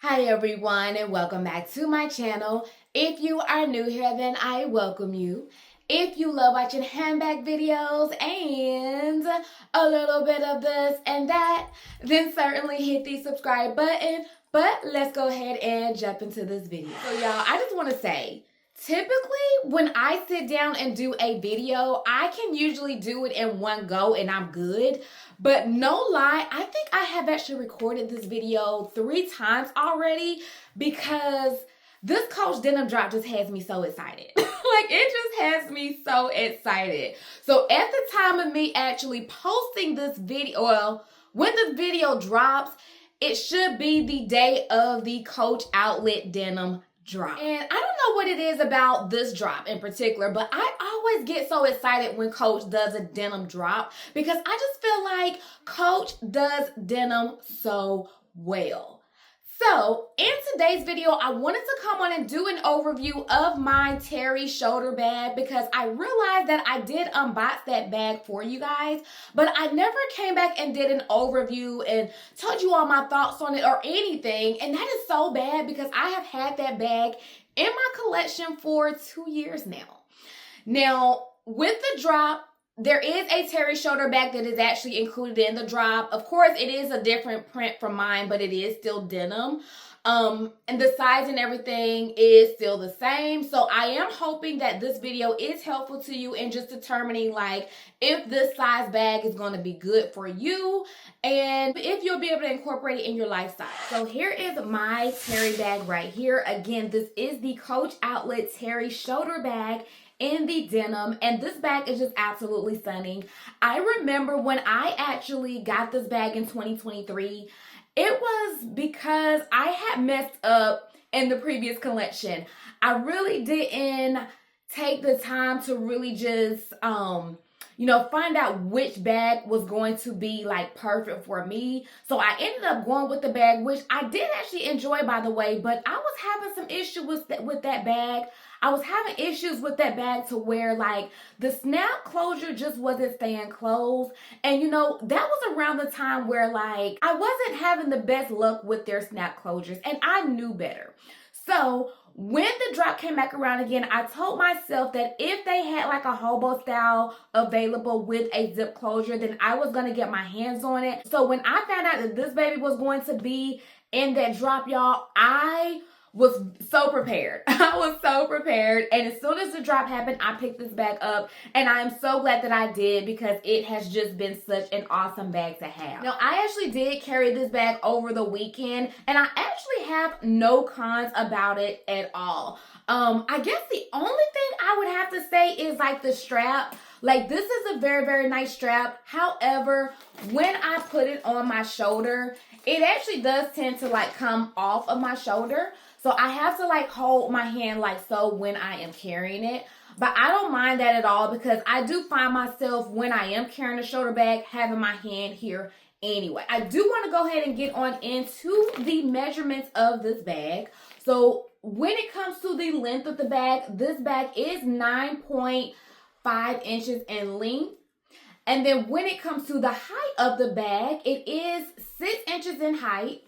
Hi everyone and welcome back to my channel. If you are new here, then I welcome you. If you love watching handbag videos and a little bit of this and that, then certainly hit the subscribe button. But let's go ahead and jump into this video. So y'all, I just want to say, typically when I sit down and do a video, I can usually do it in one go and I'm good. But no lie, I think I have actually recorded this video 3 times already because this Coach Denim drop just has me so excited. Like, it just has me so excited. So at the time of me actually posting this video, well, when this video drops, it should be the day of the Coach Outlet Denim drop. And I don't know what it is about this drop in particular, but I always get so excited when Coach does a denim drop because I just feel like Coach does denim so well. So in today's video, I wanted to come on and do an overview of my Teri shoulder bag because I realized that I did unbox that bag for you guys, but I never came back and did an overview and told you all my thoughts on it or anything. And that is so bad because I have had that bag in my collection for 2 years now. Now, with the drop, there is a Teri shoulder bag that is actually included in the drop. Of course, it is a different print from mine, but it is still denim. And the size and everything is still the same. So I am hoping that this video is helpful to you in just determining like if this size bag is going to be good for you and if you'll be able to incorporate it in your lifestyle. So here is my Teri bag right here. Again, this is the Coach Outlet Teri shoulder bag in the denim, and this bag is just absolutely stunning. I remember when I actually got this bag in 2023, it was because I had messed up in the previous collection. I really didn't take the time to really just find out which bag was going to be like perfect for me. So I ended up going with the bag, which I did actually enjoy, by the way, but I was having some issue with that bag. I was having issues with that bag to where like the snap closure just wasn't staying closed. And that was around the time where like I wasn't having the best luck with their snap closures and I knew better. So when the drop came back around again, I told myself that if they had like a hobo style available with a zip closure, then I was going to get my hands on it. So when I found out that this baby was going to be in that drop, y'all, I was so prepared. I was so prepared. And as soon as the drop happened, I picked this bag up. And I am so glad that I did because it has just been such an awesome bag to have. Now, I actually did carry this bag over the weekend. And I actually have no cons about it at all. I guess the only thing I would have to say is like the strap. Like, this is a very, very nice strap. However, when I put it on my shoulder, it actually does tend to like come off of my shoulder. So I have to like hold my hand like so when I am carrying it. But I don't mind that at all because I do find myself when I am carrying a shoulder bag having my hand here anyway. I do want to go ahead and get on into the measurements of this bag. So when it comes to the length of the bag, this bag is 9.5 inches in length. And then when it comes to the height of the bag, it is 6 inches in height.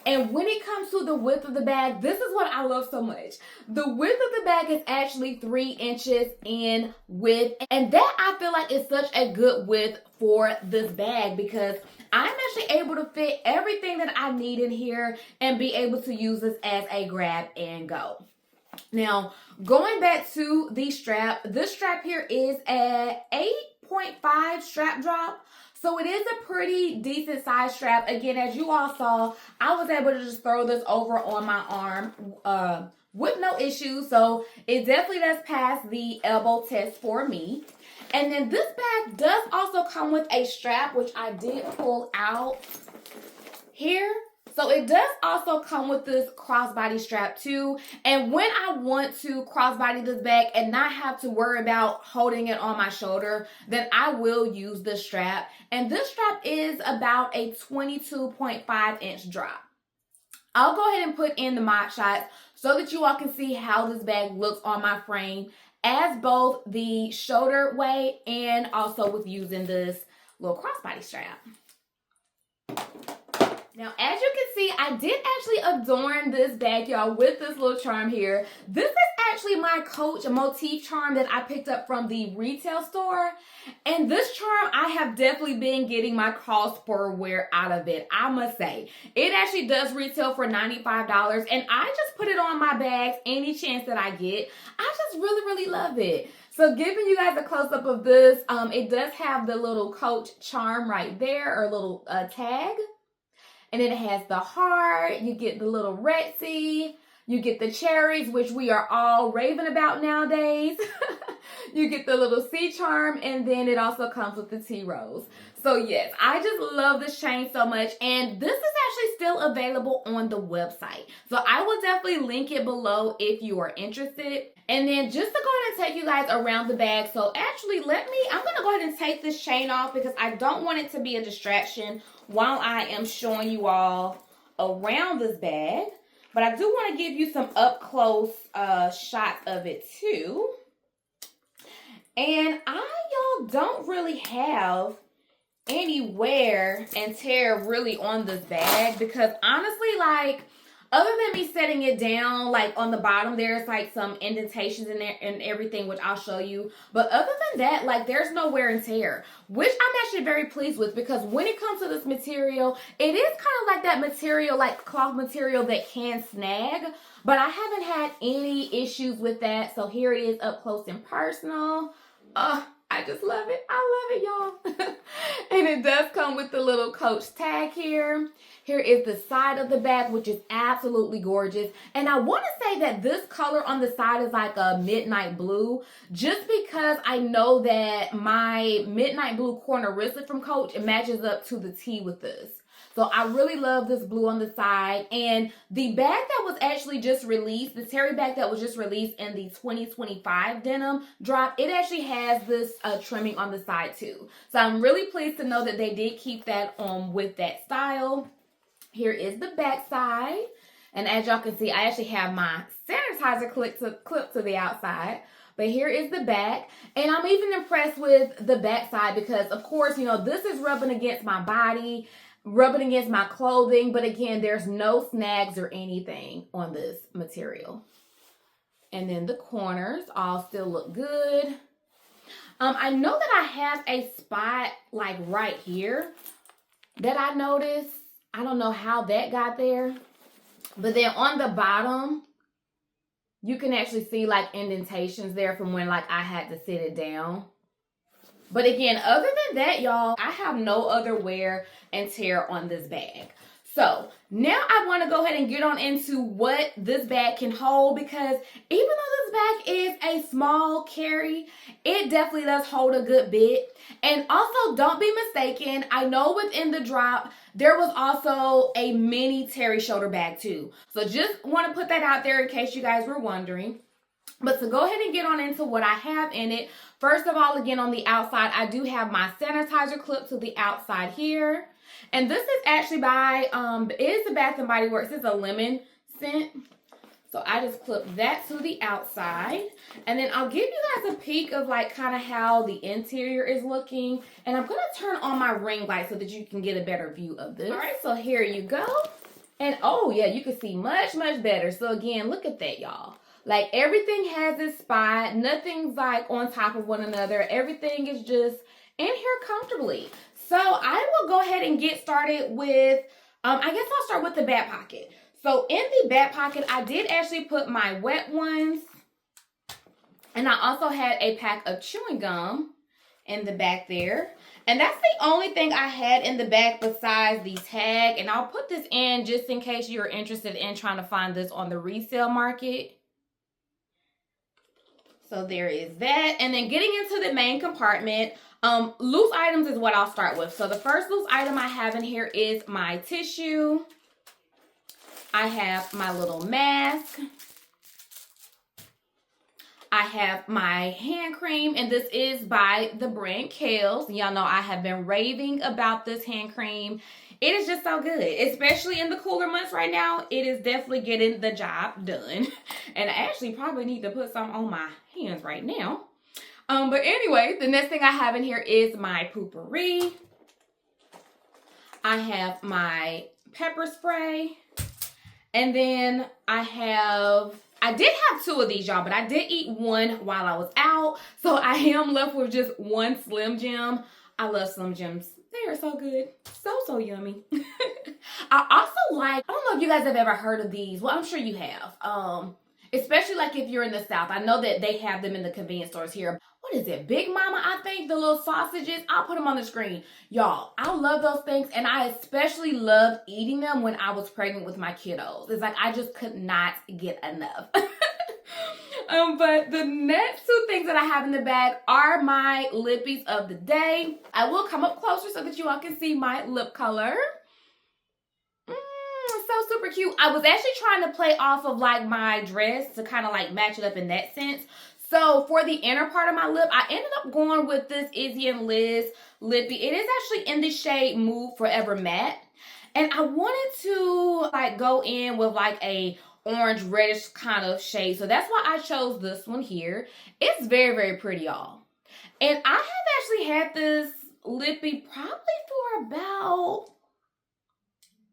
And when it comes to the width of the bag, this is what I love so much. The width of the bag is actually 3 inches in width. And that I feel like is such a good width for this bag because I'm actually able to fit everything that I need in here and be able to use this as a grab and go. Now, going back to the strap, this strap here is an 8.5 strap drop. So it is a pretty decent size strap. Again, as you all saw, I was able to just throw this over on my arm with no issues. So it definitely does pass the elbow test for me. And then this bag does also come with a strap, which I did pull out here. So it does also come with this crossbody strap too. And when I want to crossbody this bag and not have to worry about holding it on my shoulder, then I will use this strap. And this strap is about a 22.5 inch drop. I'll go ahead and put in the mod shots so that you all can see how this bag looks on my frame as both the shoulder way and also with using this little crossbody strap. Now, as you can see, I did actually adorn this bag, y'all, with this little charm here. This is actually my Coach Motif charm that I picked up from the retail store. And this charm, I have definitely been getting my cost per wear out of it, I must say. It actually does retail for $95, and I just put it on my bags any chance that I get. I just really, really love it. So giving you guys a close-up of this, it does have the little Coach charm right there, or little tag. And then it has the heart, you get the little Retsy, you get the cherries, which we are all raving about nowadays. You get the little C charm, and then it also comes with the T rose. So yes, I just love this chain so much, and this is actually still available on the website. So I will definitely link it below if you are interested. And then just to go ahead and take you guys around the bag, so actually I'm gonna go ahead and take this chain off because I don't want it to be a distraction while I am showing you all around this bag. But I do want to give you some up close shots of it too. And y'all don't really have any wear and tear really on this bag, because honestly, like, other than me setting it down, like on the bottom, there's like some indentations in there and everything, which I'll show you. But other than that, like, there's no wear and tear, which I'm actually very pleased with, because when it comes to this material, it is kind of like that material, like cloth material that can snag. But I haven't had any issues with that. So here it is up close and personal. I just love it. I love it, y'all. And it does come with the little Coach tag here. Here is the side of the bag, which is absolutely gorgeous. And I want to say that this color on the side is like a midnight blue, just because I know that my midnight blue corner wristlet from Coach, it matches up to the T with this. So I really love this blue on the side. And the bag that was actually just released, the Teri bag that was just released in the 2025 denim drop, it actually has this trimming on the side too. So I'm really pleased to know that they did keep that on with that style. Here is the back side. And as y'all can see, I actually have my sanitizer clip to the outside. But here is the back. And I'm even impressed with the back side because, of course, you know, this is rubbing against my body, rubbing against my clothing, but again, there's no snags or anything on this material. And then the corners all still look good. I know that I have a spot like right here that I noticed. I don't know how that got there, but then on the bottom, you can actually see like indentations there from when like I had to sit it down. But again, other than that, y'all, I have no other wear and tear on this bag. So now I want to go ahead and get on into what this bag can hold, because even though this bag is a small carry, it definitely does hold a good bit. And also, don't be mistaken, I know within the drop, there was also a mini Teri shoulder bag too. So just want to put that out there in case you guys were wondering. But to go ahead and get on into what I have in it, first of all, again, on the outside, I do have my sanitizer clip to the outside here. And this is actually by, it is the Bath & Body Works. It's a lemon scent. So I just clip that to the outside. And then I'll give you guys a peek of like kind of how the interior is looking. And I'm going to turn on my ring light so that you can get a better view of this. All right, so here you go. And oh yeah, you can see much, much better. So again, look at that, y'all. Like, everything has its spot. Nothing's like on top of one another. Everything is just in here comfortably. So I will go ahead and get started with, I guess I'll start with the back pocket. So in the back pocket, I did actually put my wet ones. And I also had a pack of chewing gum in the back there. And that's the only thing I had in the back besides the tag. And I'll put this in just in case you're interested in trying to find this on the resale market. So there is that. And then getting into the main compartment, loose items is what I'll start with. So the first loose item I have in here is my tissue. I have my little mask. I have my hand cream, and this is by the brand Kiehl's. Y'all know I have been raving about this hand cream. It is just so good, especially in the cooler months right now. It is definitely getting the job done. And I actually probably need to put some on my hands right now. But anyway, the next thing I have in here is my poopery. I have my pepper spray. And then I did have 2 of these, y'all, but I did eat one while I was out. So I am left with just 1 Slim Jim. I love Slim Jims. They are so good. So yummy. I also like, I don't know if you guys have ever heard of these. Well, I'm sure you have. Especially like if you're in the South. I know that they have them in the convenience stores here. What is it? Big Mama, I think, the little sausages. I'll put them on the screen. Y'all, I love those things, and I especially loved eating them when I was pregnant with my kiddos. It's like I just could not get enough. But the next 2 things that I have in the bag are my lippies of the day. I will come up closer so that you all can see my lip color. So super cute. I was actually trying to play off of like my dress to kind of like match it up in that sense. So for the inner part of my lip, I ended up going with this Izzy and Liz lippy. It is actually in the shade Move Forever Matte. And I wanted to like go in with like a orange reddish kind of shade. So that's why I chose this one here. It's very, very pretty, y'all. And I have actually had this lippy probably for about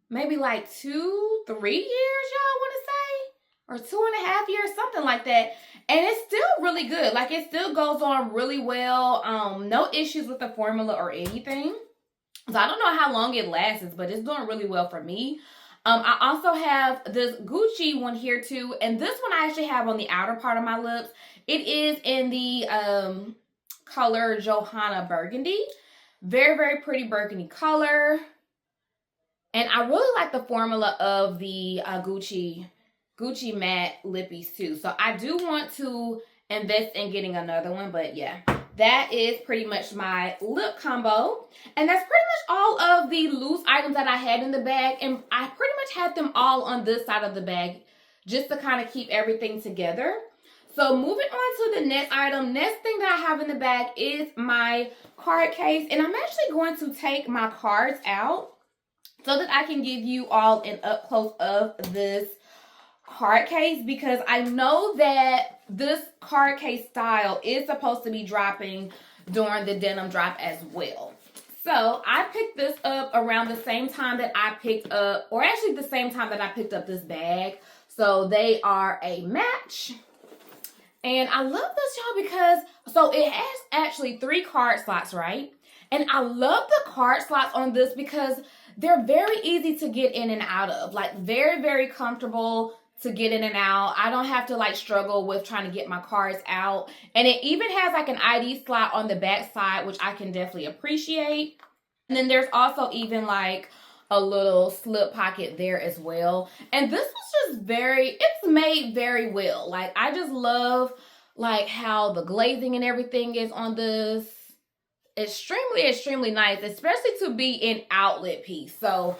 maybe like 2-3 years, y'all want to say? Or 2.5 years, something like that. And it's still really good. Like, it still goes on really well. No issues with the formula or anything. So I don't know how long it lasts, but it's doing really well for me. I also have this Gucci one here too. And this one I actually have on the outer part of my lips. It is in the color Johanna Burgundy. Very, very pretty burgundy color. And I really like the formula of the Gucci matte lippies too. So I do want to invest in getting another one. But yeah, that is pretty much my lip combo. And that's pretty much all of the loose items that I had in the bag. And I pretty much had them all on this side of the bag just to kind of keep everything together. So moving on to the next item, next thing that I have in the bag is my card case. And I'm actually going to take my cards out so that I can give you all an up close of this card case, because I know that this card case style is supposed to be dropping during the denim drop as well. So I picked this up around the same time that I picked up, or actually the same time that I picked up this bag. So they are a match. And I love this, y'all, because so it has actually 3 card slots, right? And I love the card slots on this because they're very easy to get in and out of. Like, very, very comfortable to get in and out. I don't have to like struggle with trying to get my cards out. And it even has like an ID slot on the back side, which I can definitely appreciate. And then there's also even like a little slip pocket there as well. And this was just it's made very well. Like, I just love like how the glazing and everything is on this. Extremely, extremely nice, especially to be an outlet piece. So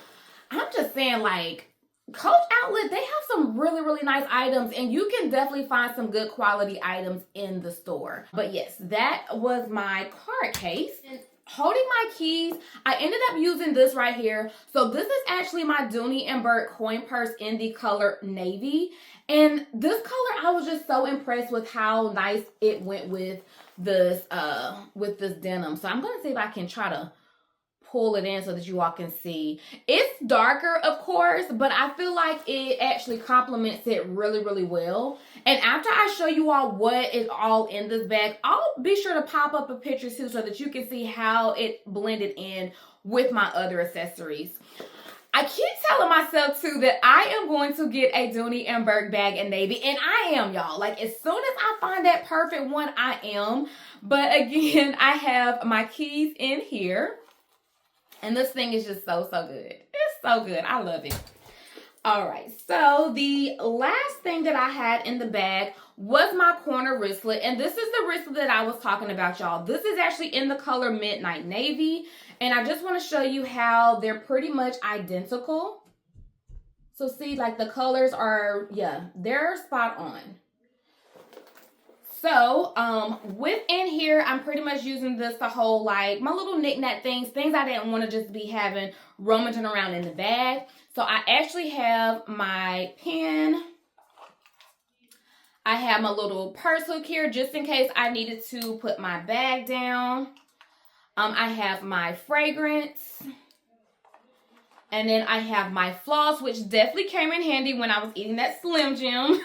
I'm just saying, like, Coach Outlet, they have some really, really nice items, and you can definitely find some good quality items in the store. But yes, that was my card case. And holding my keys, I ended up using this right here. So this is actually my Dooney & Bourke coin purse in the color navy. And this color, I was just so impressed with how nice it went with this denim. So I'm gonna see if I can try to pull it in so that you all can see. It's darker, of course, but I feel like it actually complements it really, really well. And after I show you all what is all in this bag, I'll be sure to pop up a picture too so that you can see how it blended in with my other accessories. I keep telling myself too that I am going to get a Dooney & Bourke bag in navy, and I am, y'all. Like, as soon as I find that perfect one, I am. But again, I have my keys in here, and this thing is just so, so good. It's so good. I love it. All right, so the last thing that I had in the bag was my corner wristlet, and this is the wristlet that I was talking about, y'all. This is actually in the color Midnight Navy, and I just want to show you how they're pretty much identical. So see, like, the colors are, yeah, they're spot on. So, within here, I'm pretty much using this to hold, like, my little knick-knack things I didn't want to just be having rummaging around in the bag. So, I actually have my pen. I have my little purse hook here just in case I needed to put my bag down. I have my fragrance. And then I have my floss, which definitely came in handy when I was eating that Slim Jim.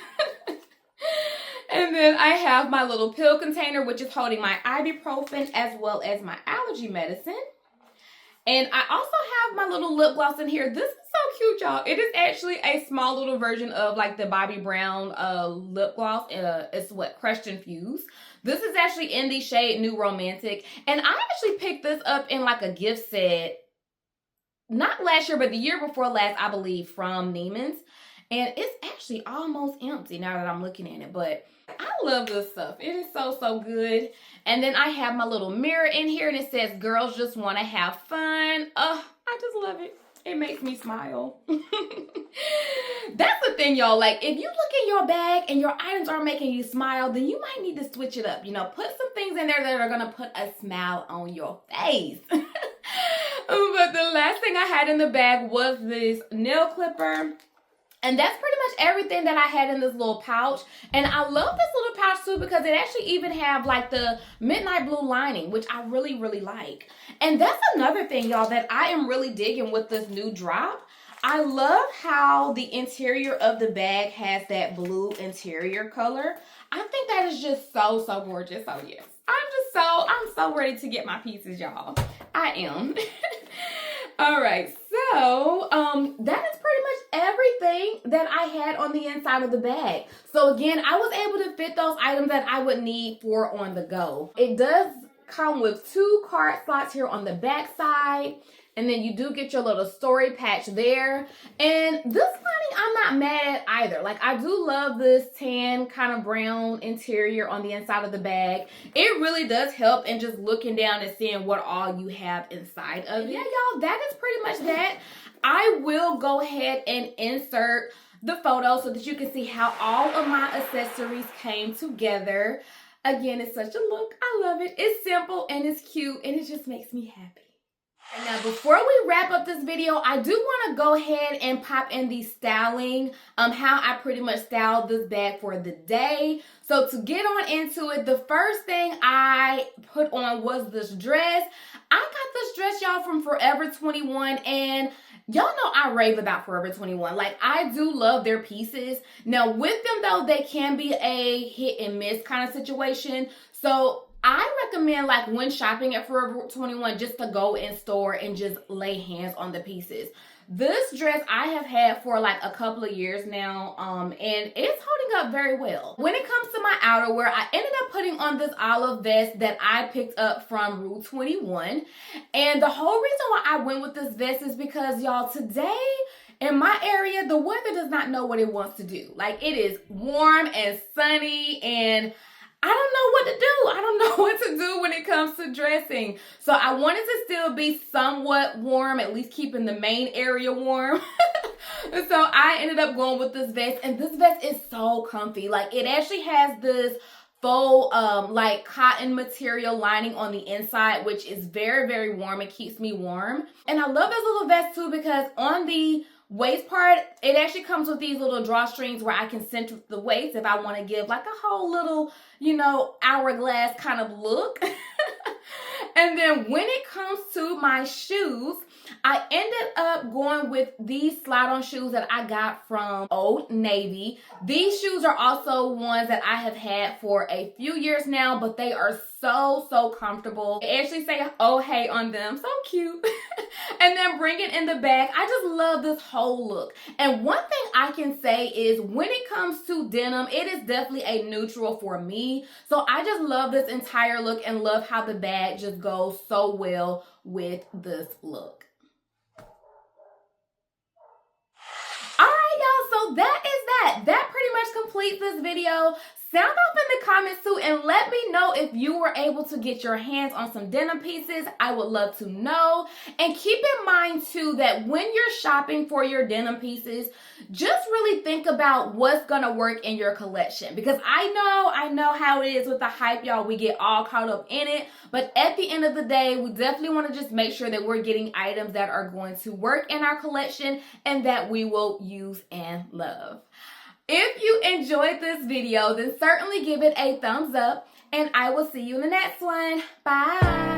And then I have my little pill container, which is holding my ibuprofen as well as my allergy medicine. And I also have my little lip gloss in here. This is so cute, y'all. It is actually a small little version of like the Bobbi Brown lip gloss. It's what, Crushed Infused. This is actually in the shade New Romantic. And I actually picked this up in like a gift set. Not last year, but the year before last, I believe, from Neiman's. And it's actually almost empty now that I'm looking at it. But I love this stuff. It is so, so good. And then I have my little mirror in here, and it says, girls just want to have fun. Oh, I just love it. It makes me smile. That's the thing, y'all. Like, if you look in your bag and your items are making you smile, then you might need to switch it up. You know, put some things in there that are going to put a smile on your face. But the last thing I had in the bag was this nail clipper. And that's pretty much everything that I had in this little pouch. And I love this little pouch too because it actually even have like the midnight blue lining, which I really, really like. And that's another thing, y'all, that I am really digging with this new drop. I love how the interior of the bag has that blue interior color. I think that is just so, so gorgeous. So yes, I'm so ready to get my pieces, y'all. I am. All right, so that is pretty much everything that I had on the inside of the bag. So again, I was able to fit those items that I would need for on the go. It does come with 2 card slots here on the back side. And then you do get your little story patch there. And this lining, I'm not mad at either. Like, I do love this tan kind of brown interior on the inside of the bag. It really does help in just looking down and seeing what all you have inside of it. Yeah, y'all, that is pretty much that. I will go ahead and insert the photo so that you can see how all of my accessories came together. Again, it's such a look. I love it. It's simple and it's cute and it just makes me happy. And now, before we wrap up this video, I do want to go ahead and pop in the styling, how I pretty much styled this bag for the day. So to get on into it, the first thing I put on was this dress. I got this dress, y'all, from Forever 21, and y'all know I rave about Forever 21. Like, I do love their pieces. Now, with them, though, they can be a hit and miss kind of situation. So I recommend, like, when shopping at Forever 21, just to go in store and just lay hands on the pieces. This dress I have had for like a couple of years now, and it's holding up very well. When it comes to my outerwear, I ended up putting on this olive vest that I picked up from Rue 21. And the whole reason why I went with this vest is because, y'all, today in my area, the weather does not know what it wants to do. Like, it is warm and sunny, and I don't know what to do. I don't know what to do when it comes to dressing. So I wanted to still be somewhat warm, at least keeping the main area warm. So I ended up going with this vest, and this vest is so comfy. Like, it actually has this faux like cotton material lining on the inside, which is very, very warm. It keeps me warm. And I love this little vest too because on the waist part, it actually comes with these little drawstrings where I can center the waist if I want to give like a whole little, you know, hourglass kind of look. And then when it comes to my shoes, I ended up going with these slide-on shoes that I got from Old Navy. These shoes are also ones that I have had for a few years now, but they are so, so comfortable. They actually say, oh, hey on them. So cute. And then bring it in the bag. I just love this whole look. And one thing I can say is when it comes to denim, it is definitely a neutral for me. So I just love this entire look and love how the bag just goes so well with this look. So that is that. That pretty much completes this video. Sound off in the comments too and let me know if you were able to get your hands on some denim pieces. I would love to know. And keep in mind too that when you're shopping for your denim pieces, just really think about what's gonna work in your collection. Because I know how it is with the hype, y'all. We get all caught up in it. But at the end of the day, we definitely want to just make sure that we're getting items that are going to work in our collection and that we will use and love. If you enjoyed this video, then certainly give it a thumbs up, and I will see you in the next one. Bye.